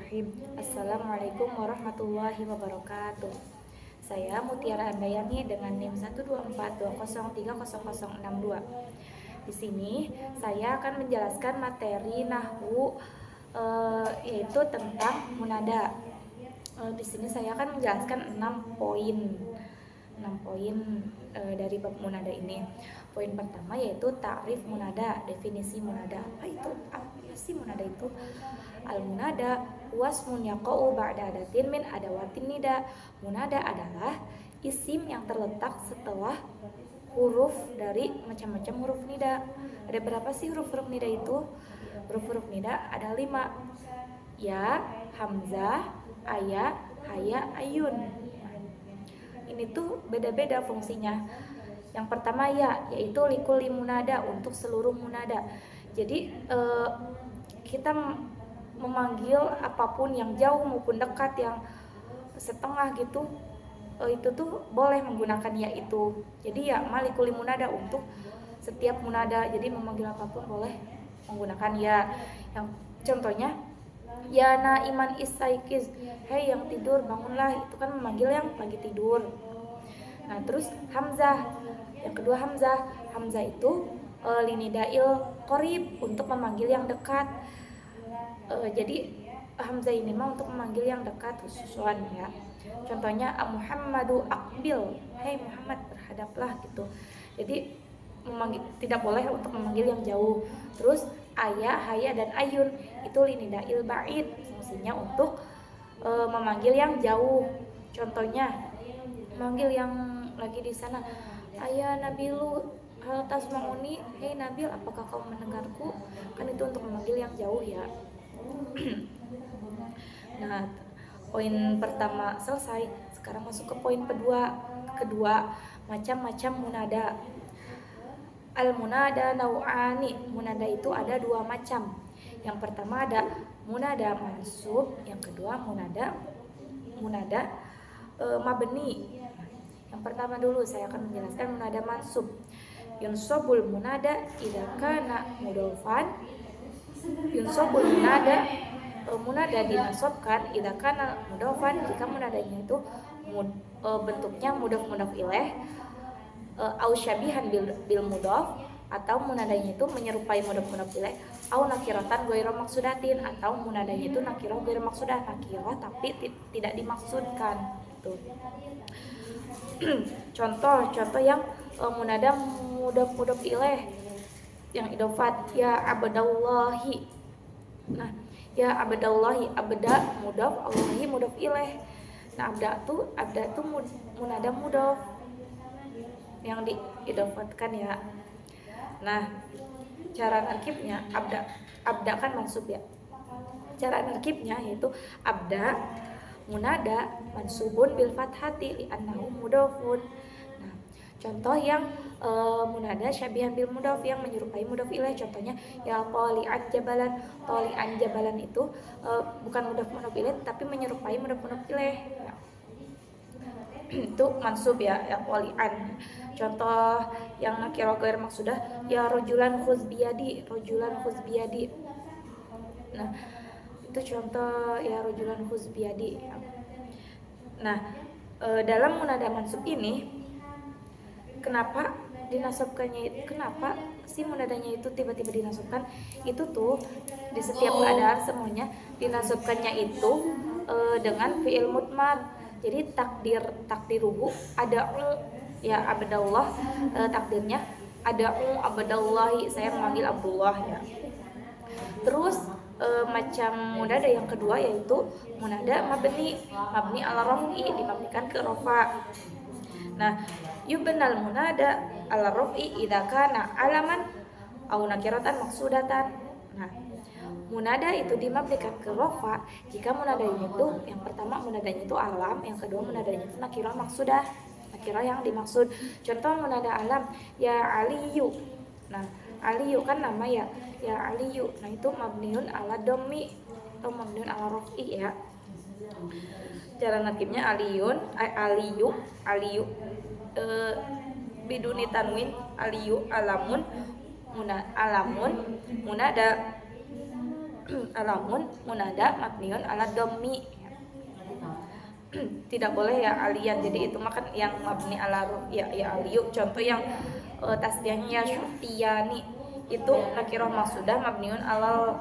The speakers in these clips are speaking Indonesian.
Bismillahirrahmanirrahim. Assalamualaikum warahmatullahi wabarakatuh. Saya Mutiara Andayani dengan NIM 12420300062. Di sini saya akan menjelaskan materi nahwu yaitu tentang munada. Di sini saya akan menjelaskan 6 poin dari bab munada ini. Poin pertama yaitu ta'rif munada, definisi munada. Apa sih munada itu? Al-munada wasmun yaqa'u ba'da adatin min adawatin nida. Munada adalah isim yang terletak setelah huruf dari macam-macam huruf nida. Ada berapa sih huruf-huruf nida itu? Huruf-huruf nida ada 5. Ya, hamzah, aya, haya, ayun. Ini tuh beda-beda fungsinya. Yang pertama ya, yaitu likuli munada, untuk seluruh munada. Jadi kita memanggil apapun yang jauh maupun dekat, yang setengah gitu, itu tuh boleh menggunakan ya itu. Jadi ya malikuli munada untuk setiap munada. Jadi memanggil apapun boleh menggunakan ya. Yang contohnya ya naiman istaiqiz, hei yang tidur bangunlah, itu kan memanggil yang lagi tidur. Nah terus hamzah, yang kedua hamzah itu linidail qorib, untuk memanggil yang dekat. Jadi hamzah ini mah untuk memanggil yang dekat khususan ya. Contohnya Muhammadu aqbil, hei Muhammad berhadaplah gitu. Jadi tidak boleh untuk memanggil yang jauh. Terus aya, haya, dan ayun itu linidail ba'id, fungsinya untuk memanggil yang jauh. Contohnya memanggil yang lagi di sana, ayah Nabilu hal tasmauni, hei Nabil apakah kau mendengarku? Kan itu untuk memanggil yang jauh ya. Nah, poin pertama selesai. Sekarang masuk ke poin kedua, macam-macam munada. Al-munada nau'ani, munada itu ada 2 macam. Yang pertama ada munada mansub, yang kedua munada mabni. Yang pertama dulu saya akan menjelaskan munada mansub. Yunsabul munada idza kana mudhofan. Yunsabul munada dinasabkan idza kana mudhofan, jika munadanya itu bentuknya mudhof ilaih, au syabihan bil mudhof, atau munadanya itu menyerupai mudhof ilaih, au nakiratan ghairu maksudatin, atau munadanya itu nakirah ghairu maksudah, nakirah tapi tidak dimaksudkan gitu. Contoh yang munada mudhof ilaih yang idhofat, ya abdallahi. Nah, ya abdallahi, abda mudhof, Allahi mudhof ilaih. Nah, abda tuh munada mudhof yang diidhofatkan ya. Nah, cara narkibnya abda kan mansub ya. Cara narkibnya yaitu abda munada mansubun bil fathati li annahu mudhofun. Nah, contoh yang munada syabihan bil mudhof, yang menyerupai mudhof ilaih. Contohnya ya tali'an jabalan itu bukan mudhof ilaih tapi menyerupai mudhof ilaih. Ya. Itu mansub ya tali'an. Contoh yang nakirah ghair maksudah, ya rojulan khuz biyadi. Nah, itu contoh ya rojulan khuz biyadi. Nah, dalam munada mansub ini kenapa sih munadanya itu tiba-tiba dinasabkan? Itu tuh di setiap keadaan semuanya dinasabkannya itu dengan fi'il mudmar. Jadi takdiruhu ada ya abdallah, takdirnya ada abdallahi, saya memanggil Abdullah ya. Terus macam munada yang kedua yaitu munada mabni ala raf'i, dimabnikan ke rafa. Nah, yubnal munada ala raf'i idza kana alaman aw nakiratan maksudatan. Nah, munada itu dimabnikan ke rafa jika munadanya itu yang pertama munadanya itu alam, yang kedua munadanya itu nakirah maksudah, nakirah yang dimaksud. Contoh munada alam, ya aliyu. Nah, aliyu kan nama ya aliyu. Nah, itu mabniun ala dhammi atau mabniun ala raf'i ya. Cara nakibnya aliyu biduni tanwin, aliyu alamun munada alamun munada mabniun ala dhammi. Tidak boleh ya alian, jadi itu makan yang mabni ala ya aliyu. Contoh yang tasdihnya syurtiyani itu nakirah maksudah mabniun alal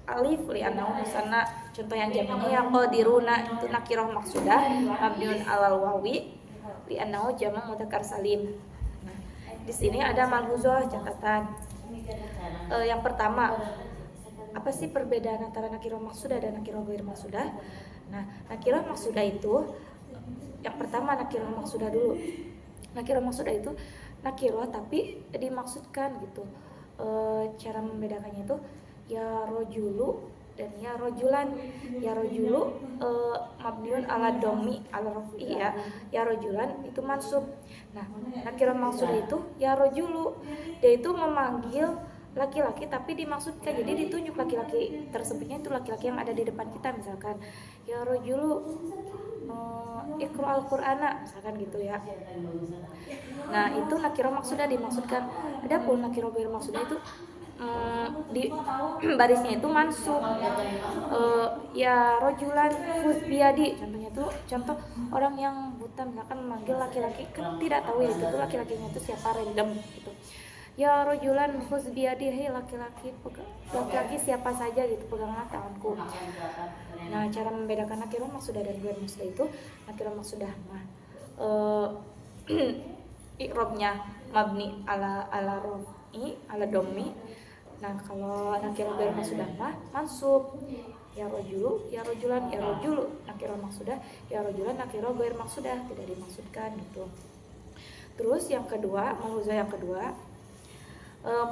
alif li annahu musanna. Contoh yang jamaknya ya qadiruna itu nakirah maksudah mabniun alal wawi li annahu jamak mudzakkar salim. Nah, di sini ada malhuzah catatan. Yang pertama, apa sih perbedaan antara nakirah maksudah dan nakirah ghair maksudah? Nah, nakirah maksudah itu yang pertama nakirah maksudah dulu. Nakirah maksudah itu nakirah tapi dimaksudkan gitu. Cara membedakannya itu ya rojulu dan ya rojulan. Ya rojulu mabniun ala dhammi ala rafi ya. Ya rojulan itu mansub. Nah, nakirah maksudah itu ya rojulu, dia itu memanggil laki-laki tapi dimaksudkan, jadi ditunjuk laki-laki tersebutnya itu laki-laki yang ada di depan kita, misalkan ya rojulu iqra al-Qur'ana misalkan gitu ya. Nah, itu nakirah maksudah dimaksudkan. Adapun nakirah ghair maksudah itu di barisnya itu mansub. Ya rojulan husbiadi contohnya tuh contoh orang yang buta misalkan memanggil laki-laki, kan tidak tahu ya itu tuh laki-lakinya itu siapa, random gitu. Ya rojulan husbiadi, hei laki-laki siapa saja gitu, peganglah tanganku. Nah, cara membedakan nakirah maksudah dan ghair maksudah itu, nakirah maksudah mah i'rabnya mabni ala rafi ala dhammi. Nah, kalau nakirah ghair maksudah mah mansub. Ya rojulu, ya rojulan, ya rojulu nakirah maksudah, ya rojulan nakirah ghair maksudah, tidak dimaksudkan gitu. Terus yang kedua, malhuzah yang kedua,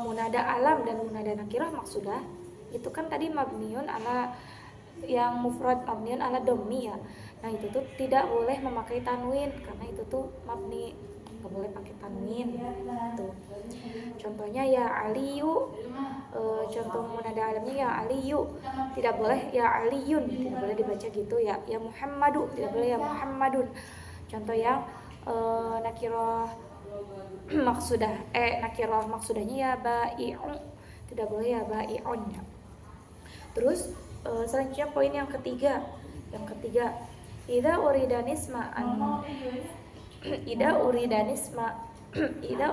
munada alam dan munada nakirah maksudah itu kan tadi mabniun ala yang mufrad mabniun ala dhammi ya. Nah, itu tuh tidak boleh memakai tanwin karena itu tuh mabni, nggak boleh pakai tanwin tuh. Contohnya ya aliyu, contoh munada alamnya ya aliyu, tidak boleh ya aliyun, tidak boleh dibaca gitu ya. Ya muhammadu, tidak boleh ya muhammadun. Contoh yang nakirah maksudah nakirah maksudahnya ya bai'un, tidak boleh ya bai'un ya. Terus selanjutnya poin yang ketiga, idza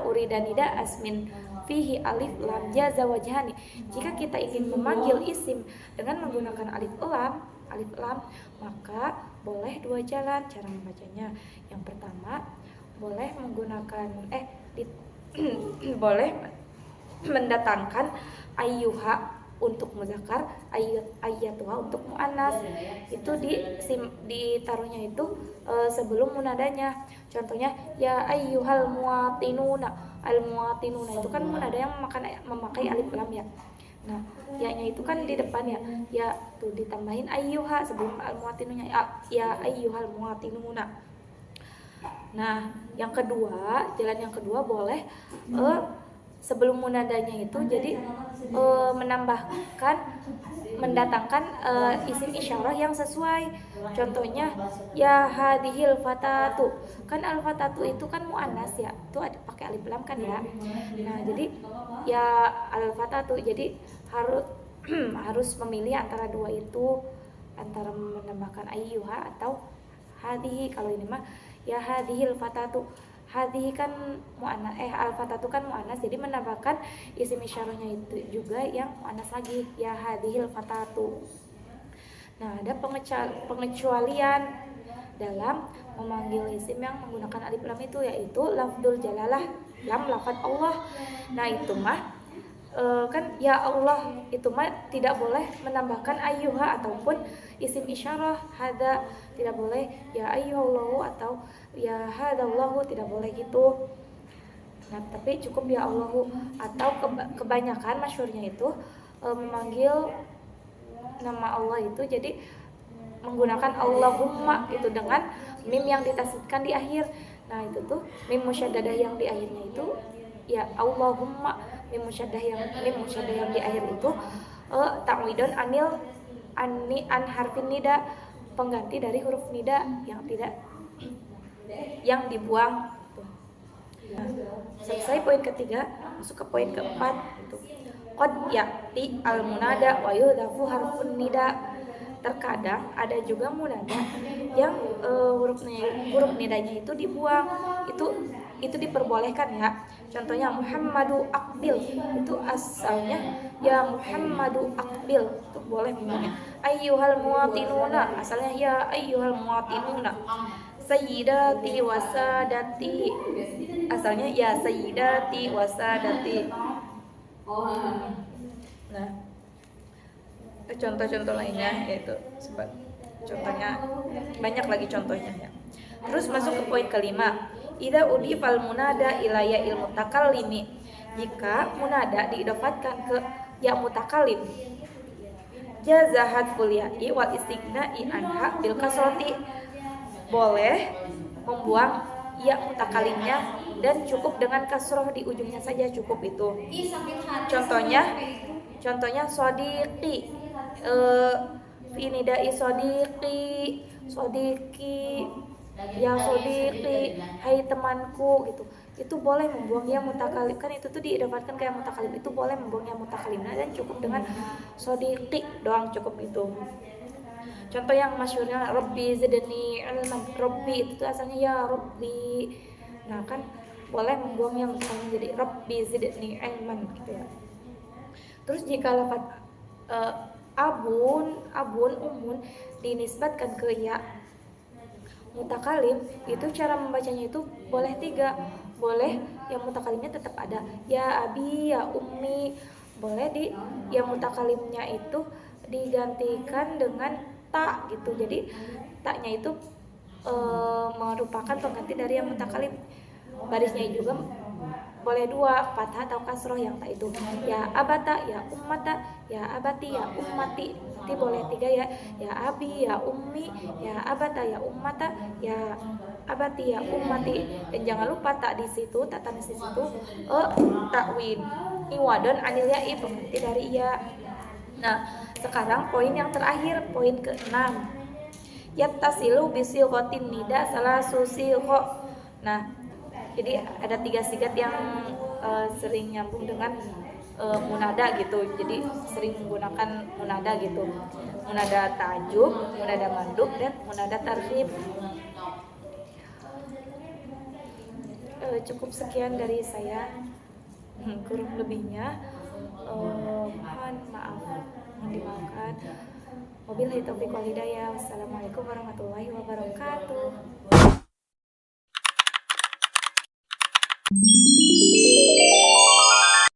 uridanida asmin fihi alif lam jaza wajhani. Jika kita ingin memanggil isim dengan menggunakan alif lam, maka boleh dua jalan cara membacanya. Yang pertama, boleh menggunakan boleh mendatangkan ayyuha untuk muzakkar, ayyatuha untuk muannas. Itu ditaruhnya itu sebelum munadanya. Contohnya ya ayyuhal muwatinuna. Al muwatinuna itu kan munada yang memakai alif lam ya. Nah, ya-nya itu kan di depan ya. Ya tuh ditambahin ayyuha sebelum al muwatinuna, ya ayyuhal muwatinuna. Nah, jalan yang kedua boleh sebelum munadanya itu jadi mendatangkan isim isyarah yang sesuai. Contohnya ya hadhil fatatu, kan al fatatu itu kan muannas ya, itu ada pakai alif lam kan ya. Nah, jadi ya al fatatu, jadi harus memilih antara dua itu, antara menambahkan ayyuha atau hadhihi. Kalau ini mah ya hadhil fatatu, hadhihi kan muannas, al fatatu kan muannas, jadi menambahkan isim isyarahnya itu juga yang muannas lagi, ya hadhil fatatu. Nah, ada pengecualian dalam memanggil isim yang menggunakan alif lam itu, yaitu lafdzul jalalah, lam lafadz Allah. Nah, itu mah kan ya Allah itu mah tidak boleh menambahkan ayyuha ataupun isim isyarah hada, tidak boleh ya ayyuhallahu atau ya hadallahu, tidak boleh gitu. Nah, tapi cukup ya Allahu, atau kebanyakan masyhurnya itu memanggil nama Allah itu jadi menggunakan Allahumma itu dengan mim yang ditasydidkan di akhir. Nah, itu tuh mim musyaddadah yang di akhirnya itu ya Allahumma, mim musyaddadah yang di akhir itu ta'widun an harfin nida, pengganti dari huruf nida yang dibuang tuh. Nah, selesai poin ketiga, masuk ke poin keempat itu. qad ya'ti al-munada wa yudhafu harfun nida. Terkadang ada juga munada yang huruf nidanya itu dibuang. Itu diperbolehkan ya. Contohnya Muhammadu Aqbil, itu asalnya ya Muhammadu Aqbil, itu boleh membuangnya. Ayyuhal muwatinuna, asalnya ya ayyuhal muwatinuna. Sayyidati wasadati, asalnya ya sayyidati wasadati. Nah, contoh-contoh lainnya yaitu contohnya banyak lagi contohnya ya. Terus masuk ke poin kelima, idza udifal munada ila ya il mutakallimi, jika munada diidofatkan ke ya mutakallim, jazahat ful ya'i wal istighna'i anha bil kasrati, boleh membuang ya mutakallimnya dan cukup dengan kasroh di ujungnya saja, cukup itu. Contohnya sodiqi, fi nidai sodiqi, ya sodiqi, hai temanku gitu. Itu boleh membuang ya mutakalim, kan itu tuh diidofatkan kayak mutakalim, itu boleh membuang ya mutakalimnya dan cukup dengan sodiqi doang, cukup itu. Contoh yang masyhurnya Rabbi zidni ilman, Rabbi itu tuh asalnya ya Rabbi. Nah kan boleh membuang yang mutakalim jadi Rabbi zidni ilman gitu ya. Terus jika lafaz umun dinisbatkan ke ya mutakalim, itu cara membacanya itu boleh 3. Boleh yang mutakalimnya tetap ada ya abi ya ummi, boleh di yang mutakalimnya itu digantikan dengan ta gitu, jadi taknya itu merupakan pengganti dari yang mutakalim. Barisnya juga boleh 2, fathah atau kasroh yang tak itu ya abata ya ummata, ya abati ya ummati. Nanti boleh 3 ya abi ya ummi, ya abata ya ummata, ya abati ya ummati. Dan jangan lupa tak di situ, tak tanis di situ takwin iwadon anil ya'i, pengganti dari ya. Nah sekarang poin yang terakhir, poin ke-6, yattasilu bisilghatin nida salasusilgha. Nah jadi ada 3 sigat yang sering nyambung dengan munada gitu, jadi sering menggunakan munada gitu, munada ta'ajub, munada mandub, dan munada tarhib. Cukup sekian dari saya, kurang lebihnya mohon maaf, mohon dimaafkan. Wabillahi taufiq wal hidayah. Wassalamualaikum warahmatullahi wabarakatuh.